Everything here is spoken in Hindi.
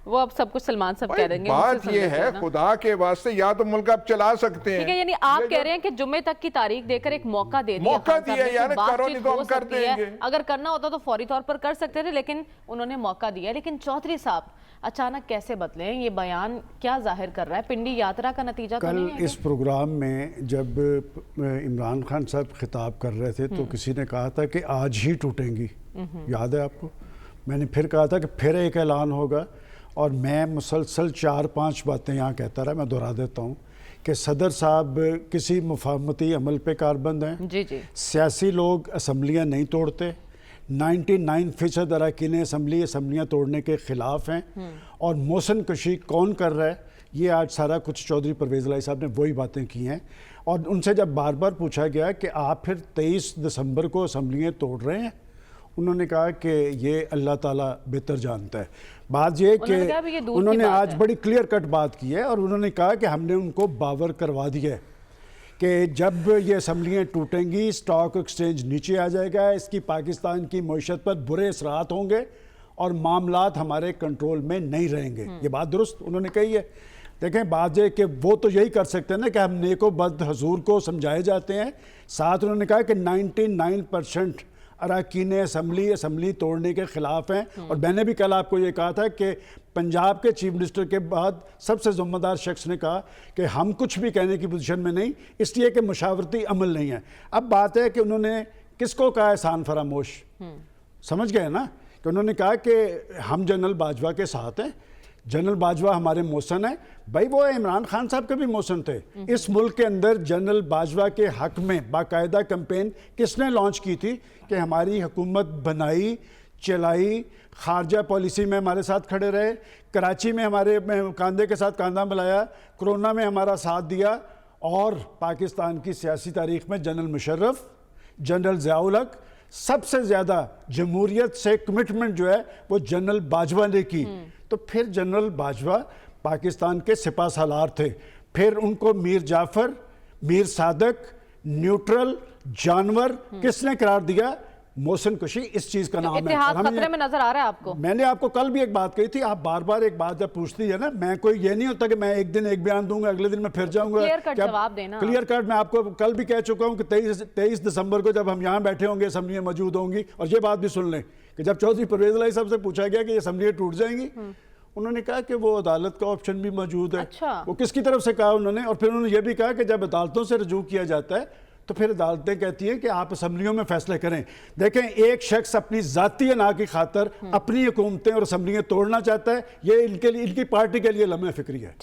वो अब सब कुछ सलमान साहब कह देंगे। बात ये है, खुदा के वास्ते या तो मुल्क आप चला सकते हैं। ठीक है, यानी आप कह रहे हैं कि जुम्मे तक की तारीख देकर एक मौका दे दिया, मौका दिया यार, करो नहीं तो हम कर देंगे। अगर करना होता तो फौरी तौर पर कर सकते थे, लेकिन उन्होंने मौका दिया। लेकिन चौधरी साहब अचानक कैसे बदले हैं? ये बयान क्या जाहिर कर रहा है? पिंडी यात्रा का नतीजा तो नहीं है? इस प्रोग्राम में जब इमरान खान साहब खिताब कर रहे थे तो किसी ने कहा था कि आज ही टूटेंगी, याद है आपको? मैंने फिर कहा था कि फिर एक ऐलान होगा, और मैं मुसलसल 4-5 बातें यहाँ कहता रहा। मैं दोहरा देता हूँ कि सदर साहब किसी मुफाहमती अमल पे कारबंद हैं। जी जी। सियासी लोग असम्बलियाँ नहीं तोड़ते। 99% अरकान असम्बलियाँ तोड़ने के ख़िलाफ़ हैं। और मोशन कशी कौन कर रहा है, ये आज सारा कुछ चौधरी परवेज़ इलाही साहब ने वही बातें की हैं। और उनसे जब बार बार पूछा गया कि आप फिर 23 दिसंबर को असम्बलियाँ तोड़ रहे हैं, उन्होंने कहा कि ये अल्लाह ताला बेहतर जानता है। बात ये कि उन्होंने आज बड़ी क्लियर कट बात की है, और उन्होंने कहा कि हमने उनको बावर करवा दिया है कि जब ये असम्बलियाँ टूटेंगी, स्टॉक एक्सचेंज नीचे आ जाएगा, इसकी पाकिस्तान की मईशत पर बुरे असरात होंगे और मामलात हमारे कंट्रोल में नहीं रहेंगे। ये बात दुरुस्त उन्होंने कही है। देखें, बात ये कि वो तो यही कर सकते हैं ना कि हम नेको बद हजूर को समझाए जाते हैं। साथ उन्होंने कहा कि 99% अरकान असम्बली तोड़ने के ख़िलाफ़ हैं। और मैंने भी कल आपको ये कहा था कि पंजाब के चीफ मिनिस्टर के बाद सबसे ज़िम्मेदार शख्स ने कहा कि हम कुछ भी कहने की पोजीशन में नहीं, इसलिए कि मशावरती अमल नहीं है। अब बात है कि उन्होंने किसको कहा एहसान फरामोश, समझ गए ना? कि उन्होंने कहा कि हम जनरल बाजवा के साथ हैं, जनरल बाजवा हमारे मोशन है। भाई वो इमरान खान साहब के भी मोशन थे। इस मुल्क के अंदर जनरल बाजवा के हक में बाकायदा कैंपेन किसने लॉन्च की थी कि हमारी हुकूमत बनाई, चलाई, खारजा पॉलिसी में हमारे साथ खड़े रहे, कराची में हमारे कंधे के साथ कंधा मिलाया, कोरोना में हमारा साथ दिया, और पाकिस्तान की सियासी तारीख में जनरल मुशर्रफ, जनरल ज़ियाउल हक, सबसे ज़्यादा जमहूरियत से कमिटमेंट जो है वो जनरल बाजवा ने की। तो फिर जनरल बाजवा पाकिस्तान के सिपा सालार थे। फिर उनको मीर जाफर, मीर सादक, न्यूट्रल, जानवर किसने करार दिया? मोहसिन कुशी इस चीज का नाम है। इतिहास खतरे में नजर आ रहा है आपको? मैंने आपको कल भी एक बात कही थी, आप बार बार एक बात जब पूछती है ना, मैं कोई ये नहीं होता कि मैं एक दिन एक बयान दूंगा, अगले दिन मैं फिर जाऊंगा। क्लियर कट जवाब देना। क्लियर कट मैं आपको कल भी कह चुका हूं कि 23 दिसंबर को जब हम यहाँ बैठे होंगे, असम्बलियाँ मौजूद होंगी। और ये बात भी सुन लें कि जब चौधरी परवेज़ इलाही साहब से पूछा गया कि ये असम्बलियाँ टूट जाएंगी, उन्होंने कहा कि वो अदालत का ऑप्शन भी मौजूद है। अच्छा। वो किसकी तरफ से कहा उन्होंने? और फिर उन्होंने ये भी कहा कि जब अदालतों से रजू किया जाता है तो फिर अदालतें कहती हैं कि आप असम्बलियों में फैसले करें। देखें, एक शख्स अपनी जाती अना की खातर अपनी हुकूमतें और असम्बलियाँ तोड़ना चाहता है, ये इनके लिए, इनकी पार्टी के लिए लम्हे फिक्री है।